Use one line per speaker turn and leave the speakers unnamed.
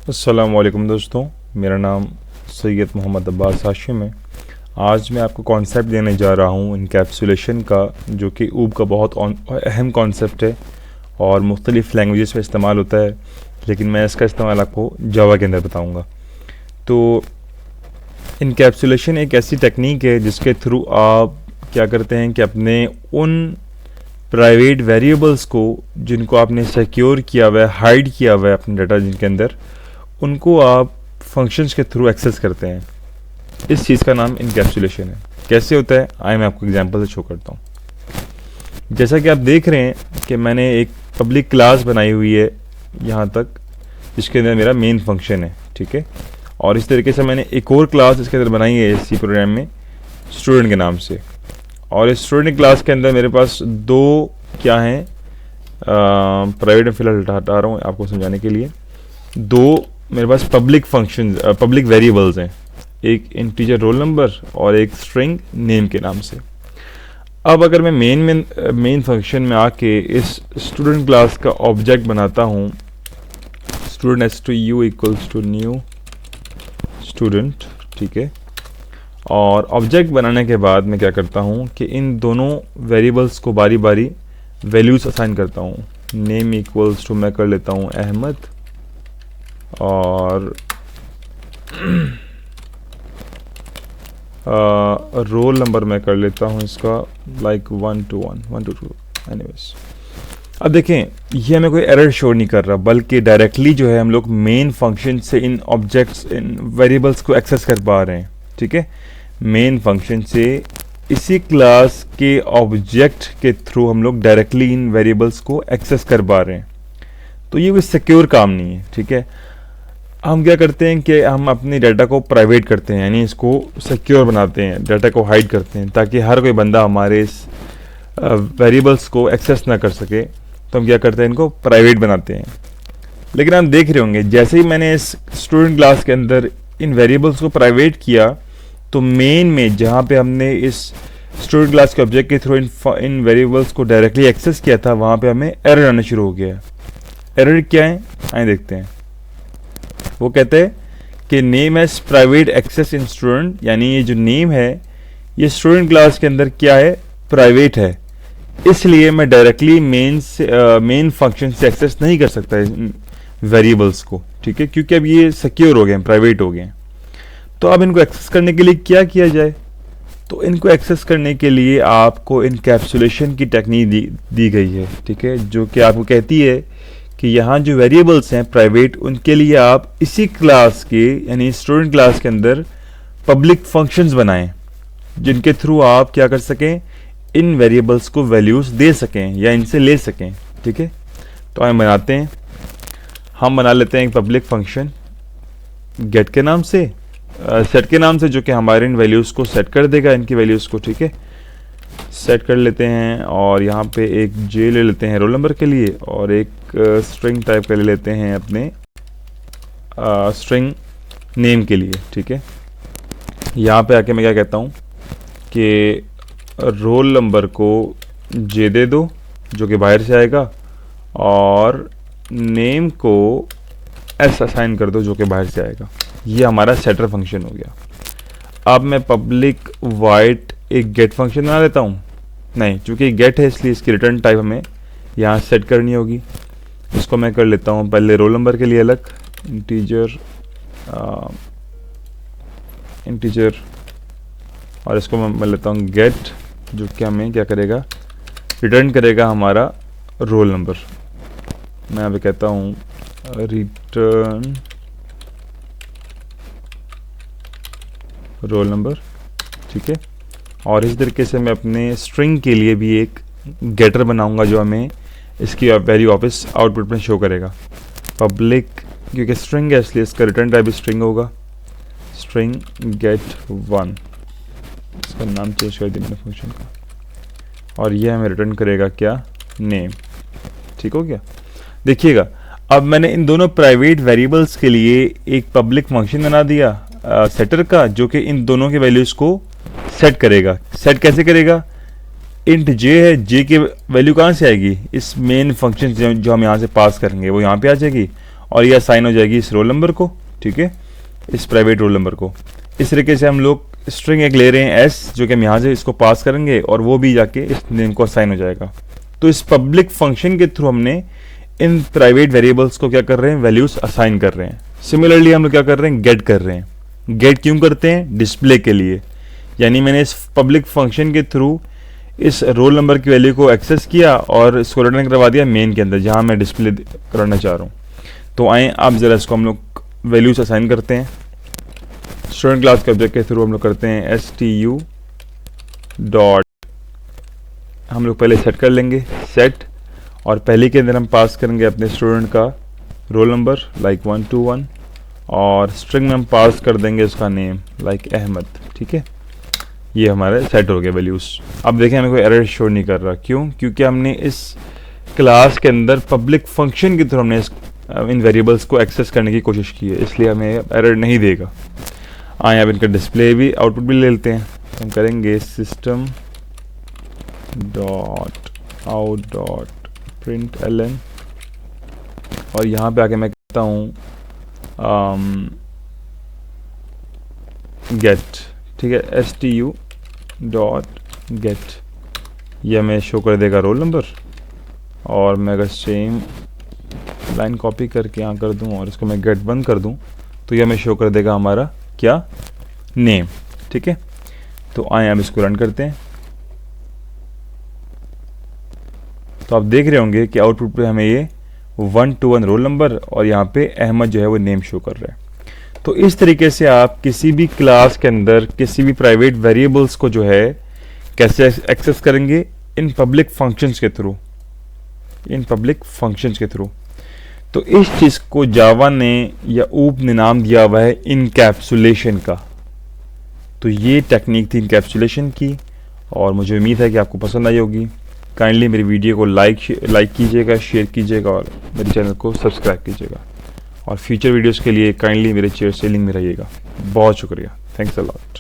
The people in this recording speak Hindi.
अस्सलाम वालेकुम दोस्तों, मेरा नाम सैयद मोहम्मद अब्बास हाशिम है। आज मैं आपको कॉन्सेप्ट देने जा रहा हूँ इनकैप्सुलेशन का, जो कि ऊब का बहुत अहम कॉन्सेप्ट है और मुख्तलिफ़ लैंग्वेजेस में इस्तेमाल होता है, लेकिन मैं इसका इस्तेमाल आपको जावा के अंदर बताऊँगा। तो इनकैप्सुलेशन एक ऐसी टेक्निक है जिसके थ्रू आप क्या करते हैं कि अपने उन प्राइवेट वेरिएबल्स को जिनको आपने सिक्योर किया हुआ है, हाइड किया हुआ है अपने डाटा जिनके अंदर, उनको आप फंक्शंस के थ्रू एक्सेस करते हैं। इस चीज़ का नाम इनकैप्सुलेशन है। कैसे होता है आइए मैं आपको एग्जांपल से शो करता हूँ। जैसा कि आप देख रहे हैं कि मैंने एक पब्लिक क्लास बनाई हुई है यहाँ तक, जिसके अंदर मेरा मेन फंक्शन है, ठीक है। और इस तरीके से मैंने एक और क्लास इसके अंदर बनाई है इसी प्रोग्राम में स्टूडेंट के नाम से। और इस स्टूडेंट क्लास के अंदर मेरे पास दो क्या हैं, प्राइवेट में फ़िलहाल हटा रहा हूँ आपको समझाने के लिए। दो मेरे पास पब्लिक फंक्शन पब्लिक वेरिएबल्स हैं, एक इंटीजर रोल नंबर और एक स्ट्रिंग नेम के नाम से। अब अगर मैं मेन फंक्शन में आके इस स्टूडेंट क्लास का ऑब्जेक्ट बनाता हूँ, student STU equals to new student, ठीक है। और ऑब्जेक्ट बनाने के बाद मैं क्या करता हूँ कि इन दोनों वेरिएबल्स को बारी बारी वैल्यूज़ असाइन करता हूँ। नेम इक्वल्स टू मैं कर लेता हूँ अहमद, और रोल नंबर मैं कर लेता हूँ इसका लाइक 1 to 1 1 to 2 एनीवेज। अब देखें, ये हमें कोई एरर शो नहीं कर रहा, बल्कि डायरेक्टली जो है हम लोग मेन फंक्शन से इन ऑब्जेक्ट्स, इन वेरिएबल्स को एक्सेस कर पा रहे हैं, ठीक है। मेन फंक्शन से इसी क्लास के ऑब्जेक्ट के थ्रू हम लोग डायरेक्टली इन वेरिएबल्स को एक्सेस कर पा रहे हैं। तो ये कोई सिक्योर काम नहीं है, ठीक है। हम क्या करते हैं कि हम अपने डाटा को प्राइवेट करते हैं, यानी इसको सिक्योर बनाते हैं, डाटा को हाइड करते हैं, ताकि हर कोई बंदा हमारे इस वेरिएबल्स को एक्सेस ना कर सके। तो हम क्या करते हैं, इनको प्राइवेट बनाते हैं। लेकिन आप देख रहे होंगे, जैसे ही मैंने इस स्टूडेंट क्लास के अंदर इन वेरिएबल्स को प्राइवेट किया, तो मेन में जहाँ पे हमने इस स्टूडेंट क्लास के ऑब्जेक्ट के थ्रू इन वेरिएबल्स को डायरेक्टली एक्सेस किया था, वहाँ पे हमें एरर आना शुरू हो गया। एरर क्या है आइए देखते हैं। वो कहते हैं कि name as private access in student, यानी ये जो नेम है ये स्टूडेंट क्लास के अंदर क्या है, प्राइवेट है, इसलिए मैं डायरेक्टली मेन फंक्शन से एक्सेस नहीं कर सकता इन वेरिएबल्स को, ठीक है, क्योंकि अब ये सिक्योर हो गए हैं, प्राइवेट हो गए हैं। तो अब इनको एक्सेस करने के लिए क्या किया जाए? तो इनको एक्सेस करने के लिए आपको इनकैप्सुलेशन की टेक्निक दी गई है, ठीक है, जो कि आपको कहती है कि यहाँ जो वेरिएबल्स हैं प्राइवेट, उनके लिए आप इसी क्लास के यानी स्टूडेंट क्लास के अंदर पब्लिक फंक्शंस बनाएं, जिनके थ्रू आप क्या कर सकें, इन वेरिएबल्स को वैल्यूज़ दे सकें या इनसे ले सकें, ठीक है। तो हम बनाते हैं, हम बना लेते हैं एक पब्लिक फंक्शन गेट के नाम से, सेट के नाम से, जो कि हमारे इन वैल्यूज़ को सेट कर देगा, इनकी वैल्यूज़ को, ठीक है। सेट कर लेते हैं और यहाँ पे एक जे ले लेते हैं रोल नंबर के लिए, और एक स्ट्रिंग टाइप का ले लेते हैं अपने स्ट्रिंग नेम के लिए, ठीक है। यहाँ पे आके मैं क्या कहता हूँ कि रोल नंबर को जे दे दो, जो कि बाहर से आएगा, और नेम को एस असाइन कर दो, जो कि बाहर से आएगा। ये हमारा सेटर फंक्शन हो गया। अब मैं पब्लिक वाइड एक गेट फंक्शन बना लेता हूँ, नहीं चूँकि गेट है इसलिए इसकी रिटर्न टाइप हमें यहाँ सेट करनी होगी। इसको मैं कर लेता हूँ पहले रोल नंबर के लिए अलग इंटीजर, और इसको मैं लेता हूँ गेट, जो कि हमें क्या करेगा, रिटर्न करेगा हमारा रोल नंबर। मैं यहाँ पे कहता हूँ रिटर्न रोल नंबर, ठीक है। और इस तरीके से मैं अपने स्ट्रिंग के लिए भी एक गेटर बनाऊंगा, जो हमें इसकी वैल्यू वापस आउटपुट में शो करेगा। पब्लिक, क्योंकि स्ट्रिंग है इसलिए इसका रिटर्न टाइप स्ट्रिंग होगा, स्ट्रिंग गेट 1, इसका नाम चेंज कर दिया मैंने फंक्शन का, और ये हमें रिटर्न करेगा क्या, नेम, ठीक हो गया। देखिएगा, अब मैंने इन दोनों प्राइवेट वेरिएबल्स के लिए एक पब्लिक फंक्शन बना दिया सेटर का, जो कि इन दोनों के वैल्यूज़ को सेट करेगा। सेट कैसे करेगा, इंट जे है, जे की वैल्यू कहाँ से आएगी, इस मेन फंक्शन जो हम यहाँ से पास करेंगे वो यहाँ पे आ जाएगी, और ये असाइन हो जाएगी इस रोल नंबर को, ठीक है, इस प्राइवेट रोल नंबर को। इस तरीके से हम लोग स्ट्रिंग एक ले रहे हैं एस, जो कि हम यहाँ से इसको पास करेंगे और वो भी जाके इस नेम को असाइन हो जाएगा। तो इस पब्लिक फंक्शन के थ्रू हमने इन प्राइवेट वेरिएबल्स को क्या कर रहे हैं, वैल्यूज असाइन कर रहे हैं। सिमिलरली हम लोग क्या कर रहे हैं, गेट कर रहे हैं। गेट क्यों करते हैं, डिस्प्ले के लिए, यानी मैंने इस पब्लिक फंक्शन के थ्रू इस रोल नंबर की वैल्यू को एक्सेस किया और इसको रिटर्न करवा दिया मेन के अंदर जहाँ मैं डिस्प्ले करना चाह रहा हूँ। तो आए आप ज़रा इसको हम लोग वैल्यूज असाइन करते हैं। स्टूडेंट क्लास के ऑब्जेक्ट के थ्रू हम लोग करते हैं stu डॉट, हम लोग पहले सेट कर लेंगे सेट, और पहले के अंदर हम पास करेंगे अपने स्टूडेंट का रोल नंबर लाइक 1 to 1, और स्ट्रिंग में हम पास कर देंगे उसका नेम लाइक अहमद, ठीक है। ये हमारे सेट हो गया वैल्यूज़। अब देखें हमें कोई एरर शो नहीं कर रहा, क्यों, क्योंकि हमने इस क्लास के अंदर पब्लिक फंक्शन के थ्रू हमने इन वेरिएबल्स को एक्सेस करने की कोशिश की है, इसलिए हमें एरर नहीं देगा। आए अब इनका डिस्प्ले भी आउटपुट भी ले लेते हैं। हम करेंगे system dot out dot print ln, और यहाँ पे आके मैं कहता हूँ गेट, ठीक है, stu डॉट गेट, ये हमें शो कर देगा रोल नंबर। और मैं अगर सेम लाइन कॉपी करके यहाँ कर दूँ और इसको मैं गेट बंद कर दूँ तो ये हमें शो कर देगा हमारा क्या, नेम, ठीक है। तो आए हम इसको रन करते हैं। तो आप देख रहे होंगे कि आउटपुट पे हमें ये 1 to 1 रोल नंबर और यहाँ पे अहमद जो है वो नेम शो कर रहा है। तो इस तरीके से आप किसी भी क्लास के अंदर किसी भी प्राइवेट वेरिएबल्स को जो है कैसे एक्सेस करेंगे, इन पब्लिक फंक्शंस के थ्रू, इन पब्लिक फंक्शंस के थ्रू। तो इस चीज़ को जावा ने या ऊप ने नाम दिया हुआ है इनकैप्सुलेशन का। तो ये टेक्निक थी इनकैप्सुलेशन की, और मुझे उम्मीद है कि आपको पसंद आई होगी। काइंडली मेरी वीडियो को लाइक कीजिएगा, शेयर कीजिएगा और मेरे चैनल को सब्सक्राइब कीजिएगा, और फ्यूचर वीडियोस के लिए काइंडली मेरे चैनल से लिंक में रहिएगा। बहुत शुक्रिया, थैंक्स अ लॉट।